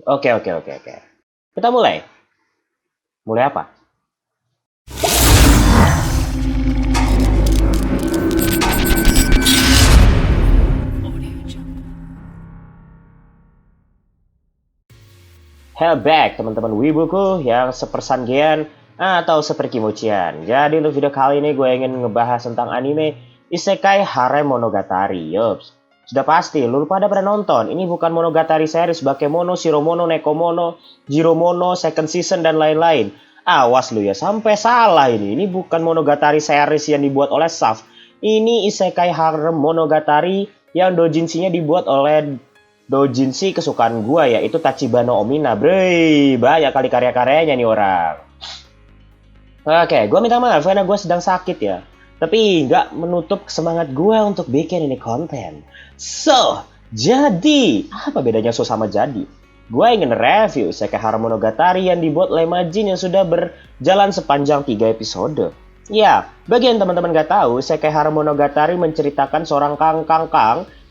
Oke, oke, oke, oke. Kita mulai. Mulai apa? Back teman-teman wibuku yang sepersanggian atau seperkimocian. Jadi untuk video kali ini gue ingin ngebahas tentang anime Isekai Harem Monogatari. Yups. Sudah pasti, lu pada nonton. Ini bukan Monogatari series Bakemono, Shiromono, Nekomono, Jiromono, Second Season, dan lain-lain. Awas lu ya, sampai salah ini. Ini bukan Monogatari series yang dibuat oleh SAF. Ini Isekai Harem Monogatari yang doujinshi-nya dibuat oleh doujinshi kesukaan gua ya, itu Tachibana Omina, bre. Banyak kali karya-karyanya nih orang. Oke, gua minta maaf karena gua sedang sakit ya. Tapi nggak menutup semangat gua untuk bikin ini konten. So, jadi, apa bedanya so sama jadi? Gua ingin review Isekai Monogatari yang dibuat oleh Majin yang sudah berjalan sepanjang 3 episode. Ya, bagi yang teman-teman nggak tahu, Isekai Monogatari menceritakan seorang kang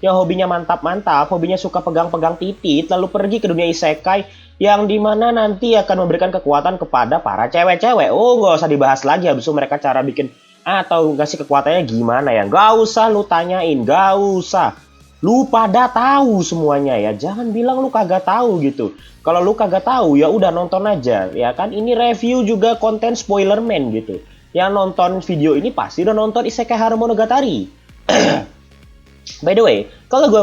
yang hobinya mantap-mantap, hobinya suka pegang-pegang titit, lalu pergi ke dunia isekai yang dimana nanti akan memberikan kekuatan kepada para cewek-cewek. Oh, nggak usah dibahas lagi, habis itu mereka cara bikin atau ngasih kekuatannya gimana ya. Nggak usah lu tanyain, nggak usah. Lu pada tahu semuanya ya, jangan bilang lu kagak tahu gitu. Kalau lu kagak tahu ya udah nonton aja, ya kan. Ini review juga konten spoilerman gitu. Yang nonton video ini pasti udah nonton Isekai Monogatari. By the way, kalau gue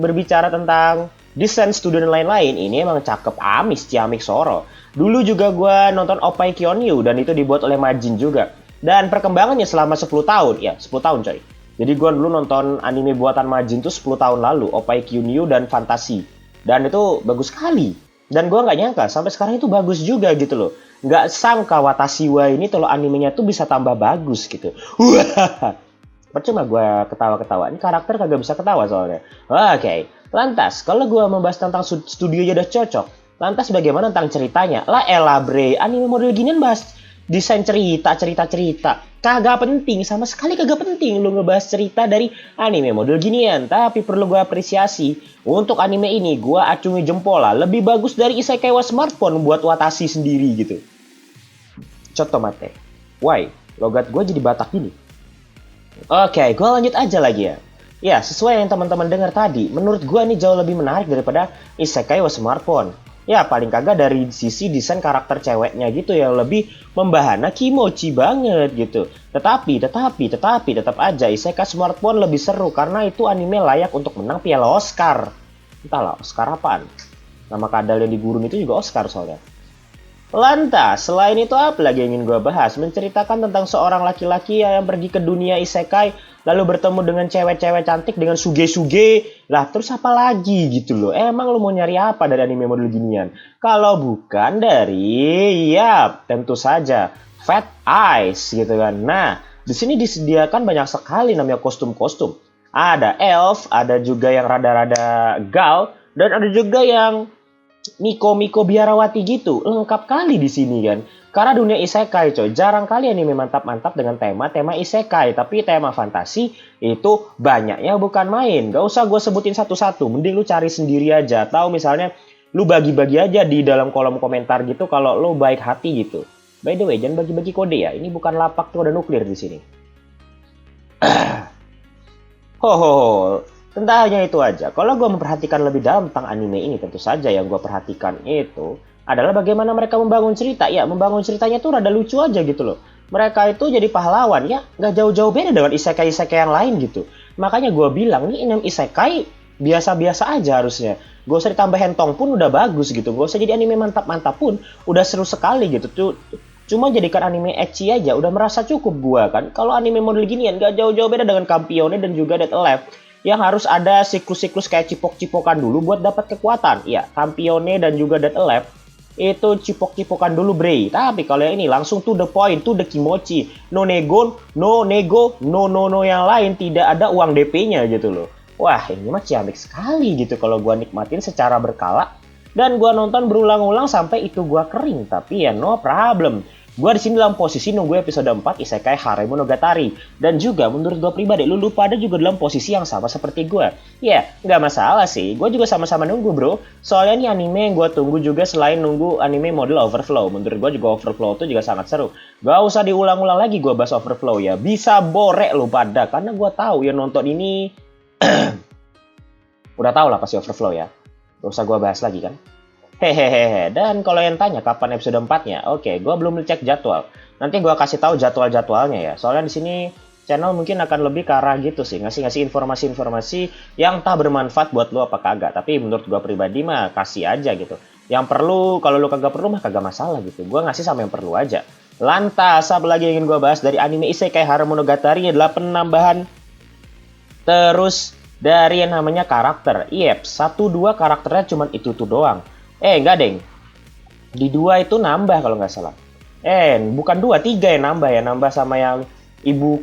berbicara tentang desain studio dan lain-lain, ini emang cakep amis ciamik soro. Dulu juga gue nonton Oppai Kyonyu dan itu dibuat oleh Majin juga. Dan perkembangannya selama 10 tahun, ya 10 tahun coy. Jadi gue dulu nonton anime buatan Majin tuh 10 tahun lalu, Oppai Kyonyu dan Fantasy. Dan itu bagus sekali. Dan gue nggak nyangka, sampai sekarang itu bagus juga gitu loh. Nggak sangka Watashi wa ini kalau animenya tuh bisa tambah bagus gitu. Wah, percuma gue ketawa-ketawa. Ini karakter kagak bisa ketawa soalnya. Oke. Lantas, kalau gue membahas tentang studionya udah cocok, lantas bagaimana tentang ceritanya? Lah elah bre, anime model ginian bahas desain cerita. Kagak penting, sama sekali kagak penting lu ngebahas cerita dari anime model ginian. Tapi perlu gue apresiasi, untuk anime ini gue acungi jempol lah. Lebih bagus dari Isekai wa Smartphone buat Watashi sendiri gitu. Contoh mate. Why? Logat gue jadi Batak gini. Oke, gue lanjut aja lagi ya. Ya, sesuai yang teman-teman dengar tadi, menurut gue ini jauh lebih menarik daripada Isekai wa Smartphone. Ya, paling kagak dari sisi desain karakter ceweknya gitu yang lebih membahana kimochi banget gitu. Tetapi tetap aja Isekai Smartphone lebih seru karena itu anime layak untuk menang piala Oscar. Entahlah, Oscar apaan? Nama kadal yang di gurun itu juga Oscar soalnya. Lantas, selain itu apa lagi yang ingin gue bahas? Menceritakan tentang seorang laki-laki yang pergi ke dunia isekai, lalu bertemu dengan cewek-cewek cantik dengan suge-suge. Lah, terus apa lagi gitu loh? Emang lo mau nyari apa dari anime model ginian? Kalau bukan dari, ya tentu saja, Fat Eyes gitu kan. Nah, di sini disediakan banyak sekali namanya kostum-kostum. Ada elf, ada juga yang rada-rada gal, dan ada juga yang Miko biarawati gitu, lengkap kali di sini kan. Karena dunia isekai coy, jarang kali anime mantap-mantap dengan tema isekai. Tapi tema fantasi itu banyaknya bukan main. Gak usah gue sebutin satu-satu, mending lu cari sendiri aja. Tahu misalnya, lu bagi-bagi aja di dalam kolom komentar gitu kalau lu baik hati gitu. By the way, jangan bagi-bagi kode ya, ini bukan lapak tuh ada nuklir di sini. Ho, tentang hanya itu aja. Kalau gue memperhatikan lebih dalam tentang anime ini, tentu saja yang gue perhatikan itu adalah bagaimana mereka membangun cerita. Ya, membangun ceritanya tuh rada lucu aja gitu loh. Mereka itu jadi pahlawan, ya nggak jauh-jauh beda dengan isekai-isekai yang lain gitu. Makanya gue bilang, nih anime isekai biasa-biasa aja harusnya. Gak usah ditambah hentong pun udah bagus gitu. Gak usah jadi anime mantap-mantap pun udah seru sekali gitu. Cuma jadikan anime ecchi aja udah merasa cukup gua kan. Kalau anime model ginian gak jauh-jauh beda dengan Campione dan juga Dead Alive yang harus ada siklus-siklus kayak cipok-cipokan dulu buat dapat kekuatan. Ya, Campione dan juga Dead Alive itu cipok-cipokan dulu bre. Tapi kalau yang ini langsung to the point, to the kimochi. No nego, no yang lain, tidak ada uang DP-nya gitu loh. Wah, ini mah ciamik sekali gitu kalau gua nikmatin secara berkala. Dan gua nonton berulang-ulang sampai itu gua kering. Tapi ya no problem. Gue di sini dalam posisi nunggu episode 4 Isekai Harem Monogatari. Dan juga menurut gue pribadi, lu pada juga dalam posisi yang sama seperti gue. Ya, nggak masalah sih. Gue juga sama-sama nunggu, bro. Soalnya ini anime yang gue tunggu juga selain nunggu anime model Overflow. Menurut gue juga Overflow itu juga sangat seru. Gak usah diulang-ulang lagi gue bahas Overflow ya. Bisa borek lu pada. Karena gue tahu ya nonton ini udah tau lah pasti Overflow ya. Gak usah gue bahas lagi kan. Hehehe. Dan kalau yang tanya kapan episode 4-nya, oke, gue belum cek jadwal. Nanti gue kasih tahu jadwal-jadwalnya ya. Soalnya di sini channel mungkin akan lebih ke arah gitu sih, ngasih informasi-informasi yang tak bermanfaat buat lo apa kagak. Tapi menurut gue pribadi mah kasih aja gitu. Yang perlu, kalau lo kagak perlu mah kagak masalah gitu. Gue ngasih sama yang perlu aja. Lantas, apa lagi yang ingin gue bahas dari anime Isekai Harem Monogatari adalah penambahan terus dari yang namanya karakter. Yep, 1-2 karakternya cuma itu doang. Enggak, deng. Di 2 itu nambah kalau nggak salah. Bukan 2, 3 yang nambah ya. Nambah sama yang ibu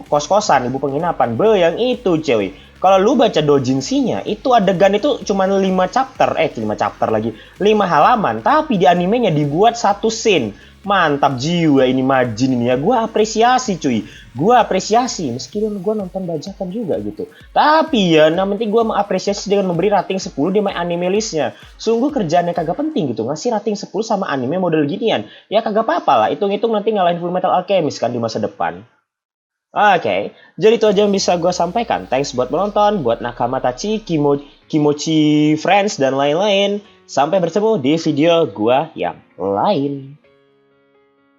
kos-kosan, ibu penginapan. Yang itu, cewek. Kalau lu baca doujinshi-nya, itu adegan itu cuma 5 chapter. 5 chapter lagi. 5 halaman. Tapi di animenya dibuat 1 scene. Mantap jiwa ini Majin ini ya. Gue apresiasi cuy. Gue apresiasi. Meskipun gue nonton bajakan juga gitu. Tapi ya, nanti gue mengapresiasi dengan memberi rating 10 di my anime listnya. Sungguh kerjaannya kagak penting gitu. Ngasih rating 10 sama anime model ginian. Ya kagak apa-apa lah. Hitung-hitung nanti ngalahin Fullmetal Alchemist kan di masa depan. Oke, jadi itu aja yang bisa gue sampaikan. Thanks buat menonton, buat Nakama Tachi, Kimochi Friends, dan lain-lain. Sampai bertemu di video gue yang lain.